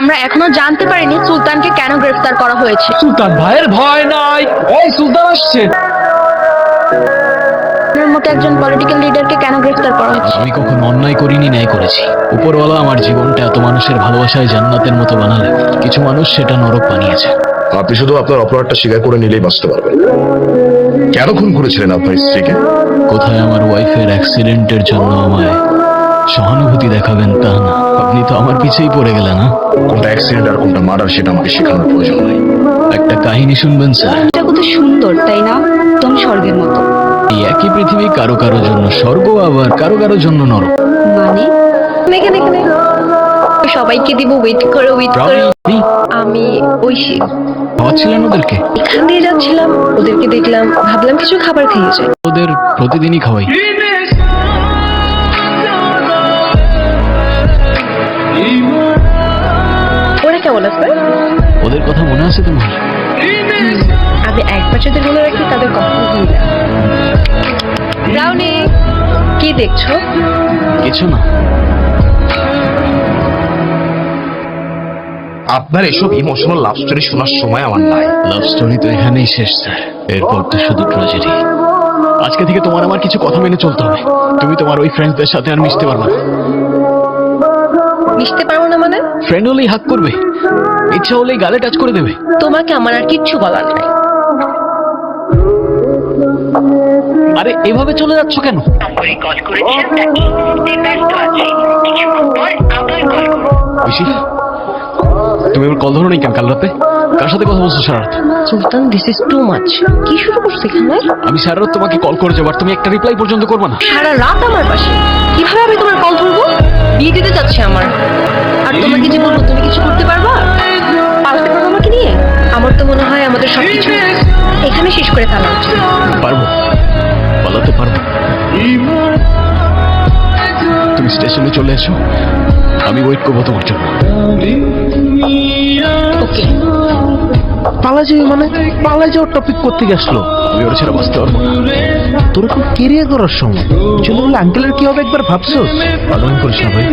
আমরা এখনো জানতে পারিনি সুলতানকে কেন গ্রেফতার করা হয়েছে। সুলতান ভাইয়ের ভয় নাই, এই সুলতান আসছে। আপনার মতো একজন পলিটিক্যাল লিডারকে কেন গ্রেফতার করা হয়েছে? আমি কখনো অন্যায় করিনি, ন্যায় করেছি। উপরওয়ালা আমার জীবনটা এত মানুষের ভালোবাসায় জান্নাতের মতো বানালে কিছু মানুষ সেটা নরক বানিয়েছে। আপনি শুধু আপনার অপরাধটা স্বীকার করে নিলেই বাঁচতে পারবেন। কেন খুন করেছিলেন আপনার স্ত্রীকে? কোথায় আমার ওয়াইফের অ্যাক্সিডেন্টের জন্য আমায় সহানুভূতি দেখাবেন তা না, আপনি তো আমার পিছেই পড়ে গেলেন। না, কোনটা অ্যাক্সিডেন্ট আর কোনটা মার্ডার সেটা আমাকে শেখানোর প্রয়োজন নাই। একটা কাহিনী শুনবেন স্যার? এটা কত সুন্দর তাই না, একদম স্বর্গের মতো। এই একই পৃথিবী কারো কারো জন্য স্বর্গ, আবার কারো কারো জন্য নরক। মানে এখানে এখানে সবাইকে দিব, ওয়েট করো ওয়েট করো। আমি ঐশী, খাওয়াচ্ছিলেন ওদেরকে? এখান দিয়ে যাচ্ছিলাম, ওদেরকে দেখলাম, ভাবলাম কিছু খাবার খেয়ে যাই। ওদের প্রতিদিনই খাওয়াই। ওরা কেমন আছে? ওদের কথা মনে আছে তোমার? আমি একবার যদি মনে রাখি তাদের কথা ভুলি না। ব্রাউনি, কি দেখছো? কিছু না। আপনার এসব ইমোশনাল লাভ স্টোরি শোনার সময় আমার নাই। লাভ স্টোরি তো এখানেই শেষ স্যার, এরপর তো শুধু ট্র্যাজেডি। আজকে থেকে তোমার আমার কিছু কথা মেনে চলতে হবে। তুমি তোমার ওই ফ্রেন্ডসদের সাথে আর মিশতে পারবে না। মিশতে পারবো না মানে? ফ্রেন্ড হলেই হাত করবে, ইচ্ছা হলেই গালে টাচ করে দেবে। তোমাকে আমার আর কিচ্ছু বলার নাই। আরে এভাবে চলে যাচ্ছ কেন? নম্বরে কল করেছেন তাকে ব্যস্ত আছে, কিছুক্ষণ পর আবার কল করুন। ঋষি, তুমি আমার কল ধরো নাই কেন কাল রাতে? কার সাথে কথা বলছো সারা রাত? সুলতান, দিস ইজ টু মাচ। কি শুরু করছো এখানে? আমি সারা রাত তোমাকে কল করে যাবার, তুমি একটা রিপ্লাই পর্যন্ত করবে না। সারা রাত আমার পাশে, কিভাবে আমি তোমার কল ধরবো? বিয়ে দিতে যাচ্ছে আমার, আর তোমাকে যে বলবো তুমি কিছু করতে পারবা? পাল্টে পারবো আমাকে নিয়ে? আমার তো মনে হয় আমাদের সবকিছু এখানে শেষ করে ফেলা উচিত। পারবো, পালাতে পারবো। তুমি স্টেশনে চলে এসো, আমি ওয়েট করবো তোমার জন্য। ওকে। পালা যাই মানে? পালা যাওয়ার টপিক করতে গেছলো? আমি ওর ছাড়া বাঁচতে পারবো না। তোর এখন কেরিয়ার করার সময়, চলে বলে আঙ্কেলের কি হবে একবার ভাবছো? পালন করিস না ভাই।